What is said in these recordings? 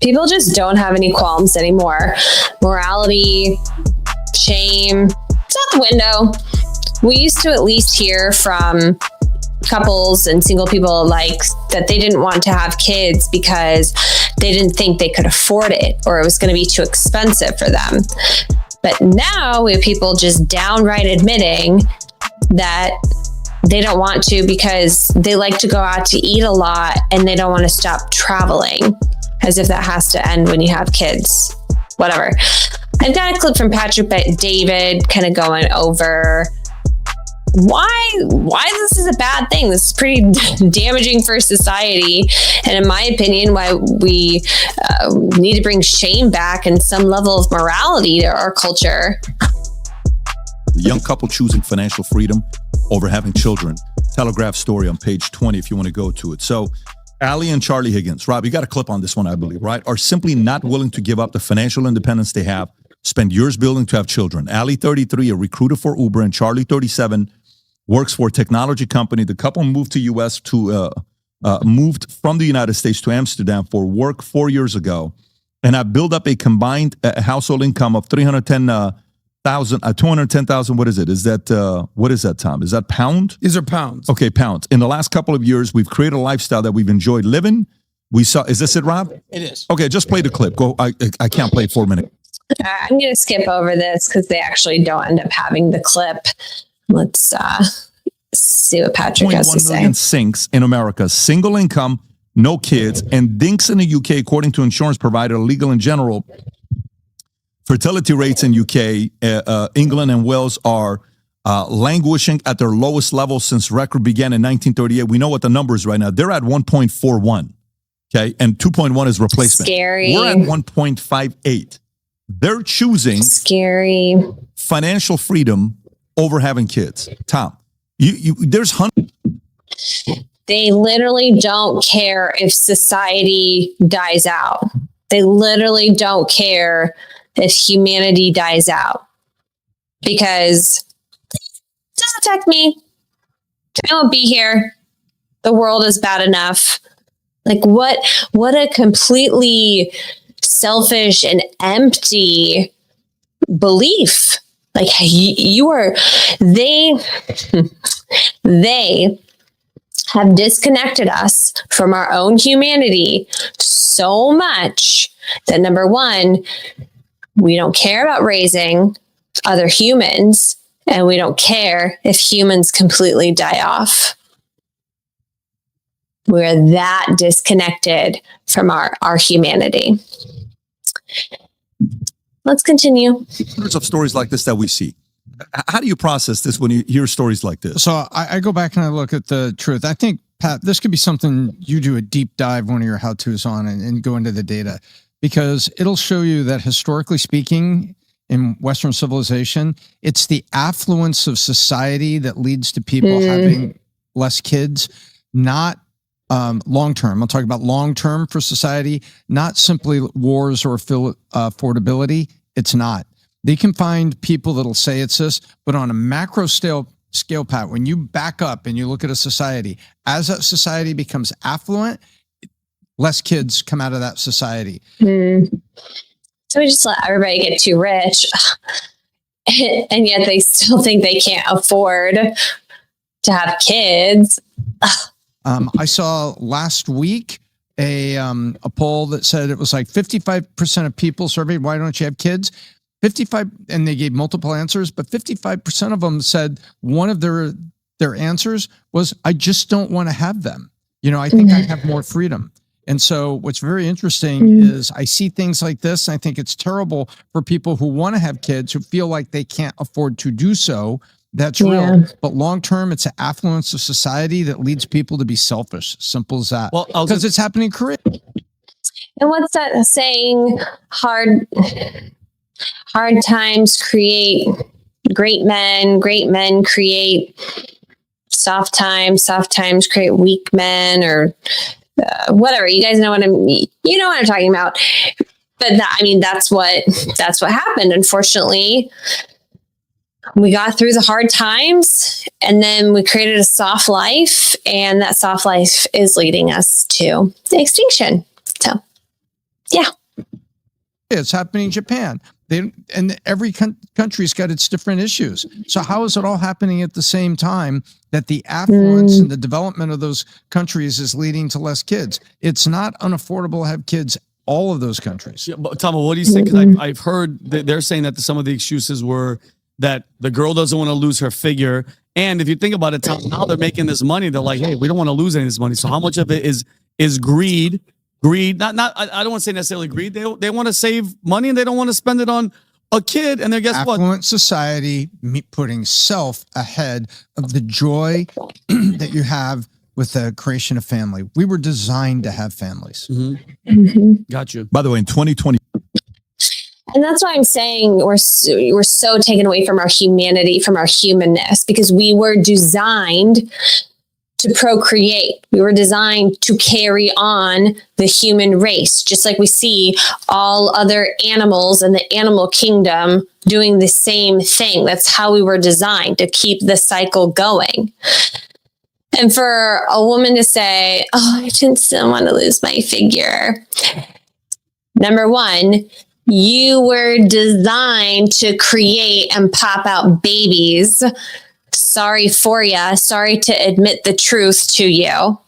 People just don't have any qualms anymore. Morality, shame, it's out the window. We used to at least hear from couples and single people like that they didn't want to have kids because they didn't think they could afford it or it was going to be too expensive for them. But now we have people just downright admitting that they don't want to because they like to go out to eat a lot and they don't want to stop traveling, as if that has to end when you have kids. Whatever. I've got a clip from Patrick David kind of going over why this is a bad thing. This is pretty damaging for society. And in my opinion, why we need to bring shame back and some level of morality to our culture. The young couple choosing financial freedom over having children. Telegraph story on page 20 if you want to go to it. So Allie and Charlie Higgins, Rob, you got a clip on this one, I believe, right? Are simply not willing to give up the financial independence they have, spend years building to have children. Allie, 33, a recruiter for Uber, and Charlie, 37, works for a technology company. The couple moved to U.S. moved from the United States to Amsterdam for work 4 years ago, and have built up a combined household income of $210,000. What is it? Is that what is that, Tom? Is that pound? These are pounds. Okay, pounds. In the last couple of years, we've created a lifestyle that we've enjoyed living. We saw. Is this it, Rob? It is. Okay, just play the clip. Go. I can't play it for a minute. I'm going to skip over this because they actually don't end up having the clip. Let's see what Patrick has to say. 1 million sinks in America, single income, no kids, and DINKS in the UK, according to insurance provider Legal in General. Fertility rates in UK, England, and Wales are languishing at their lowest level since record began in 1938. We know what the number is right now. They're at 1.41, okay? And 2.1 is replacement. Scary. We're at 1.58. They're choosing financial freedom over having kids. Tom, there's hundreds. They literally don't care if society dies out. They literally don't care if humanity dies out because it doesn't affect me. I won't be here. The world is bad enough. Like what a completely selfish and empty belief. Like they have disconnected us from our own humanity so much that number one, we don't care about raising other humans, and we don't care if humans completely die off. We're that disconnected from our humanity. Let's continue. Hundreds of stories like this that we see. How do you process this when you hear stories like this? So I go back and I look at the truth. I think, Pat, this could be something you do a deep dive, one of your how-tos on and go into the data, because it'll show you that historically speaking, in Western civilization, it's the affluence of society that leads to people having less kids, not long-term. I'll talk about long-term for society, not simply wars or affordability. It's not. They can find people that'll say it's this, but on a macro scale, Pat, when you back up and you look at a society, as that society becomes affluent, less kids come out of that society. So we just let everybody get too rich, and yet they still think they can't afford to have kids. I saw last week a poll that said it was like 55% of people surveyed, why don't you have kids? 55, and they gave multiple answers, but 55% of them said one of their answers was, I just don't want to have them. I think I have more freedom. And so what's very interesting is I see things like this. And I think it's terrible for people who want to have kids who feel like they can't afford to do so. That's real. But long-term, it's an affluence of society that leads people to be selfish. Simple as that. Well, because it's happening in Korea. And what's that saying? Hard times create great men create soft times create weak men, or whatever. You guys know what I'm talking about. But that's what happened. Unfortunately, we got through the hard times and then we created a soft life, and that soft life is leading us to extinction. So Yeah. It's happening in Japan. And every country's got its different issues. So how is it all happening at the same time that the affluence and the development of those countries is leading to less kids? It's not unaffordable to have kids all of those countries. Yeah, but Tom, what do you say? Because I've heard that they're saying that some of the excuses were that the girl doesn't want to lose her figure. And if you think about it, Tom, now they're making this money. They're like, hey, we don't want to lose any of this money. So how much of it is greed? Greed, I don't want to say necessarily greed. They want to save money and they don't want to spend it on a kid. And then guess what? Affluent society putting self ahead of the joy that you have with the creation of family. We were designed to have families. Got you. By the way, in 2020. And that's why I'm saying we're so taken away from our humanity, from our humanness, because we were designed to procreate. We were designed to carry on the human race, just like we see all other animals in the animal kingdom doing the same thing. That's how we were designed, to keep the cycle going. And for a woman to say, oh, I just still want to lose my figure. Number one, you were designed to create and pop out babies. Sorry for ya. Sorry to admit the truth to you.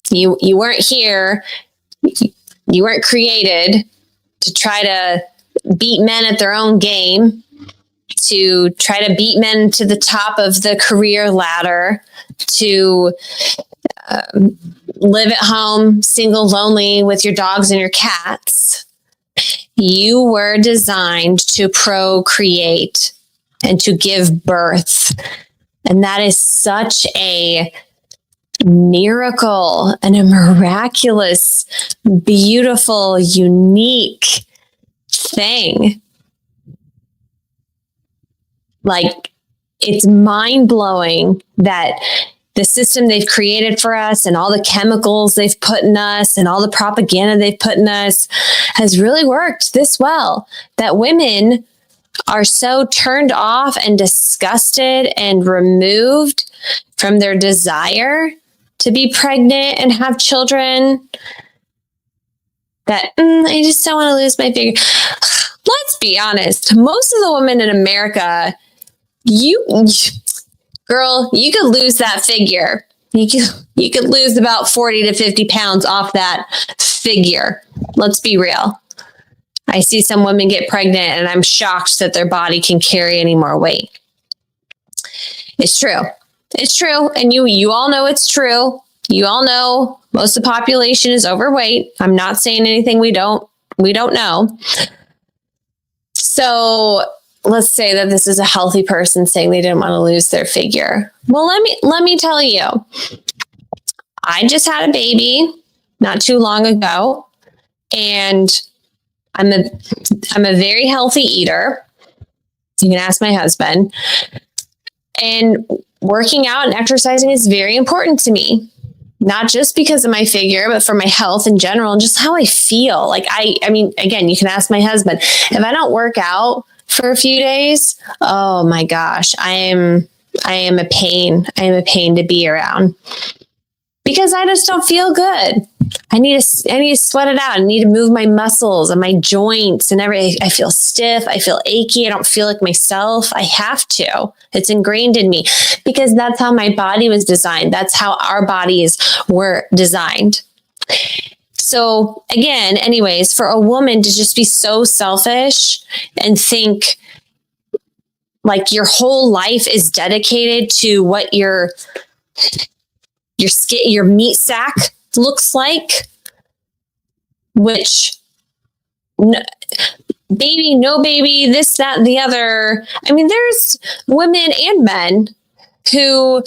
You weren't here. You weren't created to try to beat men at their own game, to try to beat men to the top of the career ladder, to live at home, single, lonely with your dogs and your cats. You were designed to procreate and to give birth. And that is such a miracle and a miraculous, beautiful, unique thing. Like, it's mind-blowing that the system they've created for us and all the chemicals they've put in us and all the propaganda they've put in us has really worked this well, that women are so turned off and disgusted and removed from their desire to be pregnant and have children that I just don't want to lose my figure. Let's be honest. Most of the women in America, girl, you could lose that figure. You could lose about 40 to 50 pounds off that figure. Let's be real. I see some women get pregnant and I'm shocked that their body can carry any more weight. It's true. It's true. And you all know it's true. You all know most of the population is overweight. I'm not saying anything we don't know. So let's say that this is a healthy person saying they didn't want to lose their figure. Well, let me tell you, I just had a baby not too long ago, and I'm a very healthy eater. You can ask my husband. And working out and exercising is very important to me. Not just because of my figure, but for my health in general and just how I feel. Like I mean, again, you can ask my husband. If I don't work out for a few days, oh my gosh, I am a pain. I am a pain to be around because I just don't feel good. I need to sweat it out. I need to move my muscles and my joints and everything. I feel stiff. I feel achy. I don't feel like myself. I have to. It's ingrained in me because that's how my body was designed. That's how our bodies were designed. So again, anyways, for a woman to just be so selfish and think like your whole life is dedicated to what your meat sack looks like, which baby, no baby, this, that, and the other. I mean, there's women and men who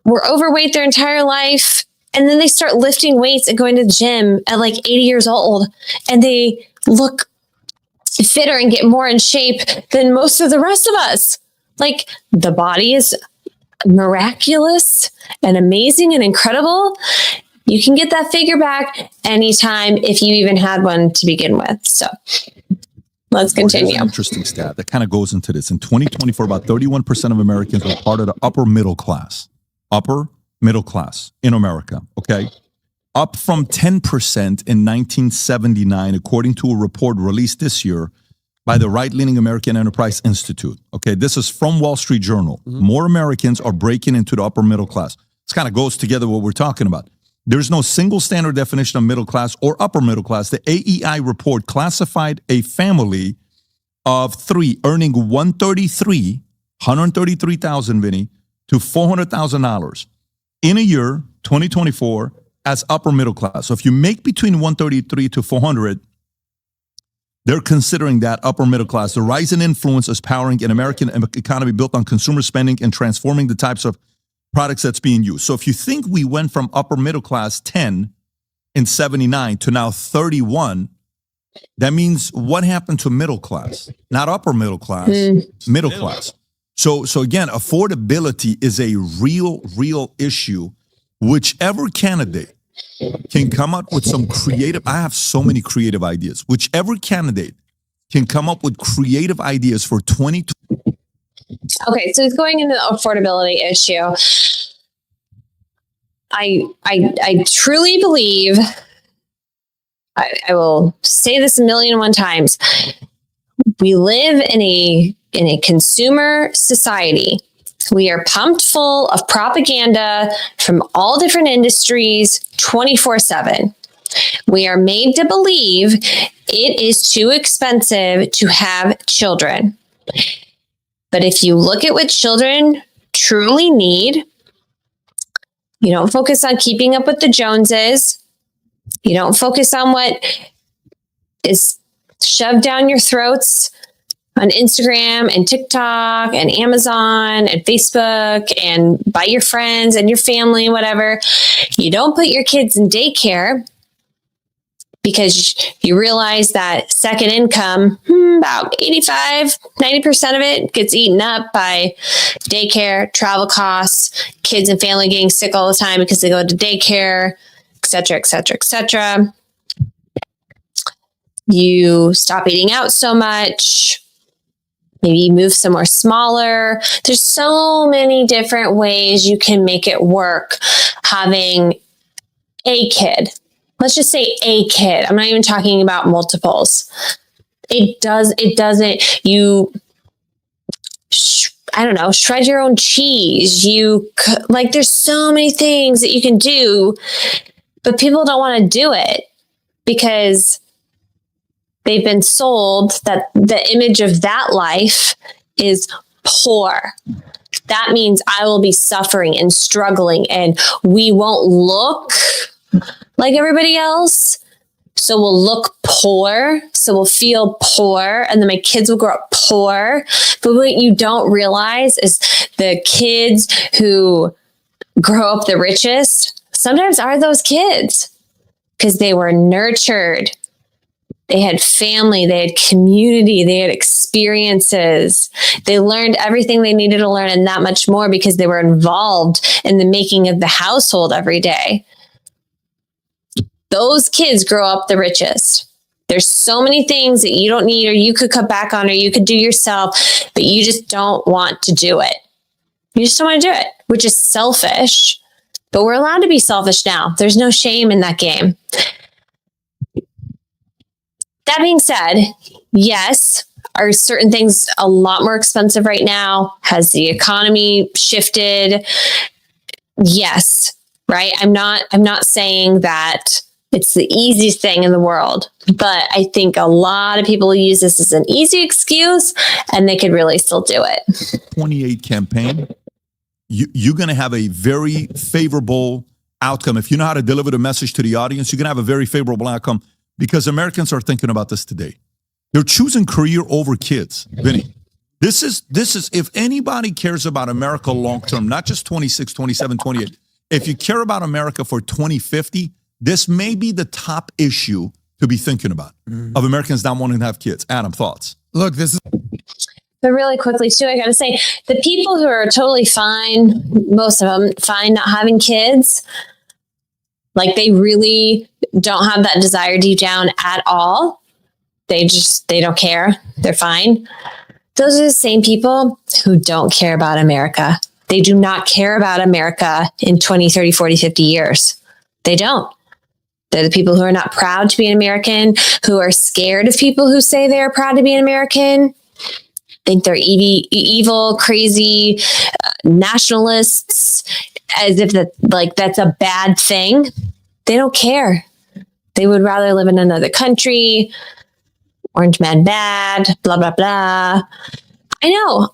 were overweight their entire life, and then they start lifting weights and going to the gym at like 80 years old, and they look fitter and get more in shape than most of the rest of us. Like, the body is miraculous and amazing and incredible. You can get that figure back anytime if you even had one to begin with. So let's continue. Here's an interesting stat that kind of goes into this. In 2024, about 31% of Americans were part of the upper middle class in America. Okay. up from 10% in 1979, according to a report released this year by the right-leaning American Enterprise Institute. Okay, this is from Wall Street Journal. More Americans are breaking into the upper middle class. This kind of goes together what we're talking about. There's no single standard definition of middle class or upper middle class. The AEI report classified a family of three earning $133,000, Vinny, to $400,000 in a year, 2024, as upper middle class. So if you make between 133 to 400, they're considering that upper middle class. The rise in influence is powering an American economy built on consumer spending and transforming the types of products that's being used. So if you think we went from upper middle class 10 in 79 to now 31, that means what happened to middle class? Not upper middle class, middle class. So again, affordability is a real issue. Whichever candidate can come up with some creative, I have so many creative ideas. Whichever candidate can come up with creative ideas for 2020. Okay, so he's going into the affordability issue. I truly believe, I will say this 1,000,001 times, we live in a consumer society. We are pumped full of propaganda from all different industries 24/7. We are made to believe it is too expensive to have children. But if you look at what children truly need, you don't focus on keeping up with the Joneses. You don't focus on what is shoved down your throats on Instagram and TikTok and Amazon and Facebook and by your friends and your family and whatever. You don't put your kids in daycare because you realize that second income, about 85, 90% of it gets eaten up by daycare, travel costs, kids and family getting sick all the time because they go to daycare, et cetera, et cetera, et cetera. You stop eating out so much. Maybe you move somewhere smaller. There's so many different ways you can make it work having a kid. Let's just say a kid. I'm not even talking about multiples. It doesn't, I don't know, shred your own cheese. There's so many things that you can do, but people don't want to do it because they've been sold that the image of that life is poor. That means I will be suffering and struggling and we won't look like everybody else. So we'll look poor. So we'll feel poor. And then my kids will grow up poor. But what you don't realize is the kids who grow up the richest sometimes are those kids because they were nurtured. They had family, they had community, they had experiences. They learned everything they needed to learn and that much more because they were involved in the making of the household every day. Those kids grow up the richest. There's so many things that you don't need or you could cut back on or you could do yourself, but you just don't want to do it. You just don't want to do it, which is selfish. But we're allowed to be selfish now. There's no shame in that game. That being said, yes, are certain things a lot more expensive right now? Has the economy shifted? Yes, right? I'm not saying that it's the easiest thing in the world, but I think a lot of people use this as an easy excuse and they could really still do it. 28 campaign, you're going to have a very favorable outcome. If you know how to deliver the message to the audience, you're going to have a very favorable outcome. Because Americans are thinking about this today. They're choosing career over kids. Vinny, this is, if anybody cares about America long-term, not just 26, 27, 28, if you care about America for 2050, this may be the top issue to be thinking about of Americans not wanting to have kids. Adam, thoughts? Look, this is... But really quickly too, I got to say, the people who are totally fine, most of them fine not having kids, like they really don't have that desire deep down at all. They don't care. They're fine. Those are the same people who don't care about America. They do not care about America in 20, 30, 40, 50 years. They don't. They're the people who are not proud to be an American, who are scared of people who say they're proud to be an American, think they're evil, crazy nationalists, as if that's a bad thing. They don't care. They would rather live in another country. Orange man bad, blah, blah, blah. I know.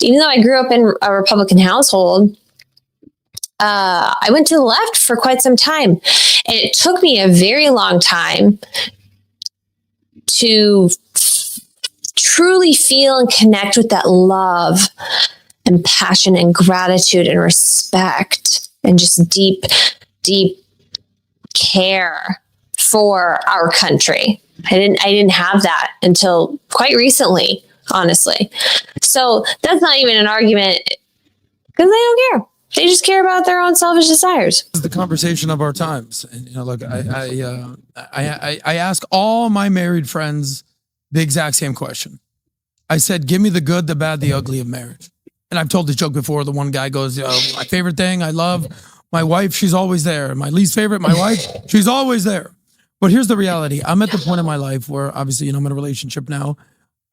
Even though I grew up in a Republican household, I went to the left for quite some time. And it took me a very long time to truly feel and connect with that love and passion and gratitude and respect and just deep, deep care for our country. I didn't have that until quite recently, honestly. So that's not even an argument because they don't care. They just care about their own selfish desires. This is the conversation of our times. And, look, I ask all my married friends the exact same question. I said, give me the good, the bad, the ugly of marriage. And I've told this joke before. The one guy goes, my favorite thing, I love my wife. She's always there. My least favorite, my wife, she's always there. But here's the reality. I'm at the point in my life where obviously, I'm in a relationship now.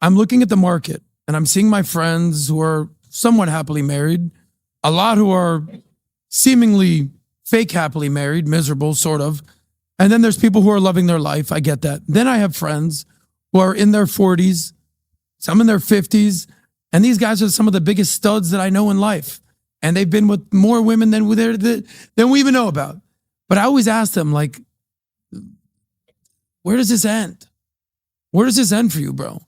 I'm looking at the market and I'm seeing my friends who are somewhat happily married, a lot who are seemingly fake happily married, miserable, sort of. And then there's people who are loving their life. I get that. Then I have friends who are in their 40s, some in their 50s. And these guys are some of the biggest studs that I know in life. And they've been with more women than we even know about. But I always ask them, like, where does this end? Where does this end for you, bro?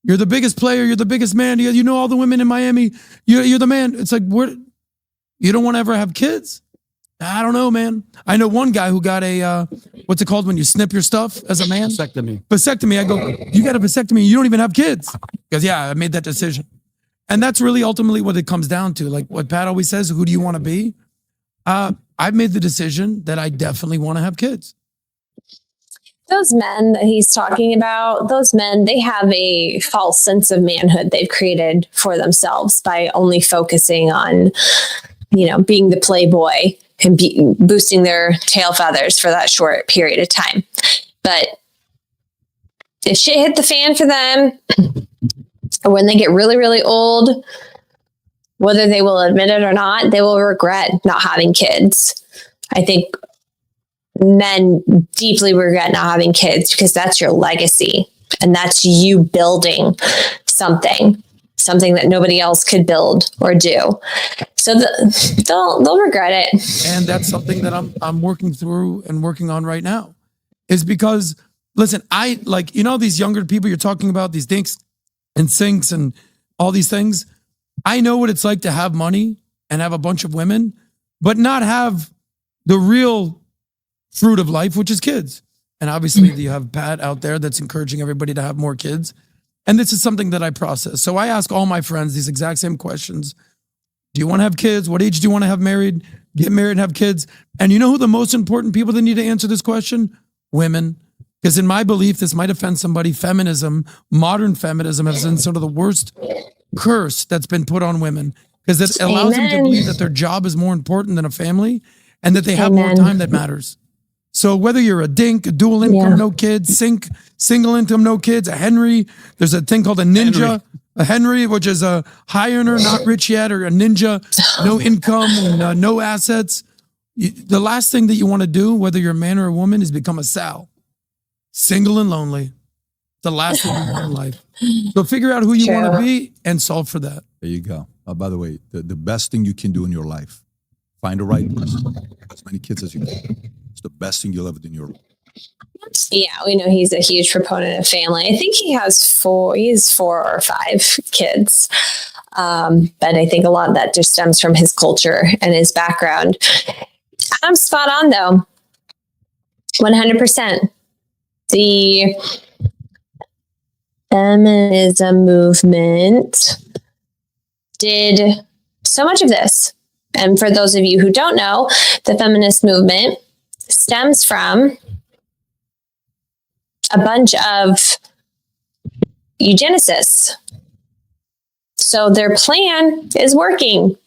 You're the biggest player. You're the biggest man. You know all the women in Miami. You're the man. It's like, where? You don't want to ever have kids? I don't know, man. I know one guy who got a, what's it called when you snip your stuff as a man? Vasectomy. I go, you got a vasectomy. You don't even have kids. Because yeah, I made that decision. And that's really ultimately what it comes down to. Like what Pat always says, who do you want to be? I've made the decision that I definitely want to have kids. Those men that he's talking about, those men, they have a false sense of manhood they've created for themselves by only focusing on, being the playboy and boosting their tail feathers for that short period of time. But if shit hit the fan for them, or when they get really, really old, whether they will admit it or not, they will regret not having kids. I think men deeply regret not having kids because that's your legacy and that's you building something that nobody else could build or do. So they'll regret it. And that's something that I'm working through and working on right now is because, listen, I like, these younger people you're talking about, these dinks and sinks and all these things. I know what it's like to have money and have a bunch of women, but not have the real fruit of life, which is kids. And obviously you have Pat out there that's encouraging everybody to have more kids. And this is something that I process. So I ask all my friends these exact same questions. Do you want to have kids? What age do you want to have married? Get married and have kids. And you know who the most important people that need to answer this question? Women. Because in my belief, this might offend somebody. Feminism, modern feminism has been sort of the worst curse that's been put on women. Because it allows them to believe that their job is more important than a family and that they have more time that matters. So whether you're a dink, a dual income, no kids, single income, no kids, a Henry, there's a thing called a ninja, a Henry, which is a high earner, not rich yet, or a ninja, no income and no assets. The last thing that you want to do, whether you're a man or a woman, is become a Sal. Single and lonely. The last thing you want in life. So figure out who you want to be and solve for that. There you go. By the way, the best thing you can do in your life, find the right person, have as many kids as you can. It's the best thing you'll ever do in your life. Yeah, we know he's a huge proponent of family. I think he has 4 or 5 kids. But I think a lot of that just stems from his culture and his background. I'm spot on though. 100%. The feminism movement did so much of this. And for those of you who don't know, the feminist movement stems from a bunch of eugenicists. So their plan is working.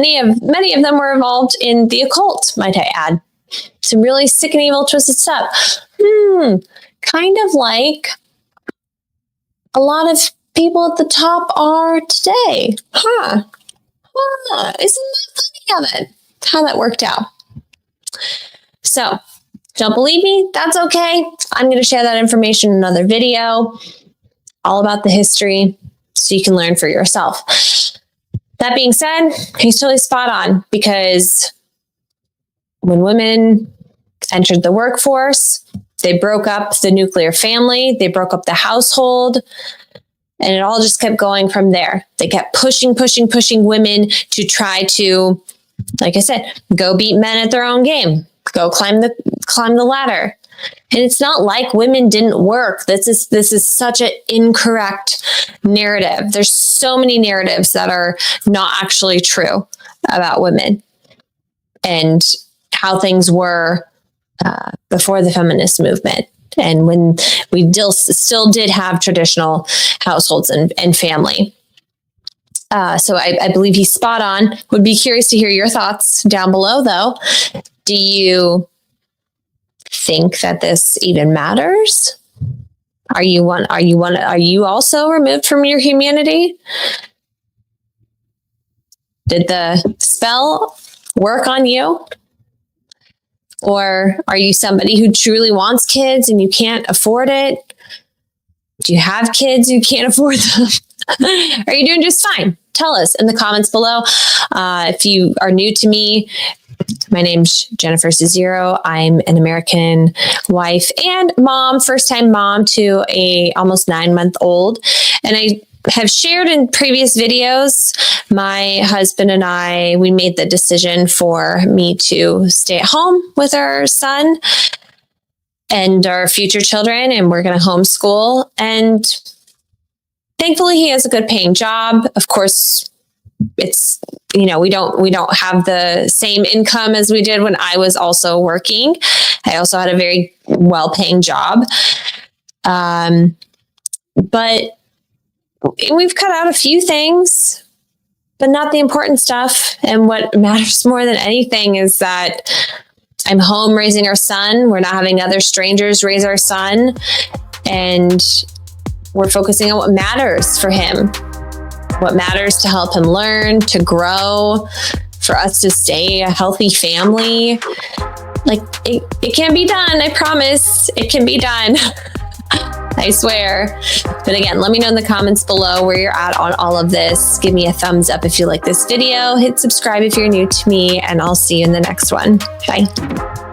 Many of them were involved in the occult, might I add. Some really sick and evil, twisted stuff. Kind of like a lot of people at the top are today. Isn't that funny how that worked out? So, don't believe me? That's okay. I'm going to share that information in another video, all about the history, so you can learn for yourself. That being said, he's totally spot on, because when women entered the workforce, they broke up the nuclear family, they broke up the household, and it all just kept going from there. They kept pushing women to try to, like I said, go beat men at their own game, go climb the ladder. And it's not like women didn't work. This is such an incorrect narrative. There's so many narratives that are not actually true about women and how things were before the feminist movement, and when we still did have traditional households and family. So I believe he's spot on. Would be curious to hear your thoughts down below, though. Do you think that this even matters? Are you also removed from your humanity? Did the spell work on you? Or are you somebody who truly wants kids and you can't afford it? Do you have kids you can't afford them? Are you doing just fine? Tell us in the comments below. If you are new to me, my name's Jennifer Cezero. I'm an American wife and mom, first-time mom to a almost 9-month-old. And I have shared in previous videos, my husband and I, we made the decision for me to stay at home with our son and our future children, and we're going to homeschool. And thankfully, he has a good paying job. Of course, it's, we don't have the same income as we did when I was also working. I also had a very well-paying job. But we've cut out a few things, but not the important stuff. And what matters more than anything is that I'm home raising our son. We're not having other strangers raise our son. And we're focusing on what matters for him, what matters to help him learn, to grow, for us to stay a healthy family. Like, it can be done. I promise it can be done. I swear. But again, let me know in the comments below where you're at on all of this. Give me a thumbs up if you like this video. Hit subscribe if you're new to me, and I'll see you in the next one. Bye.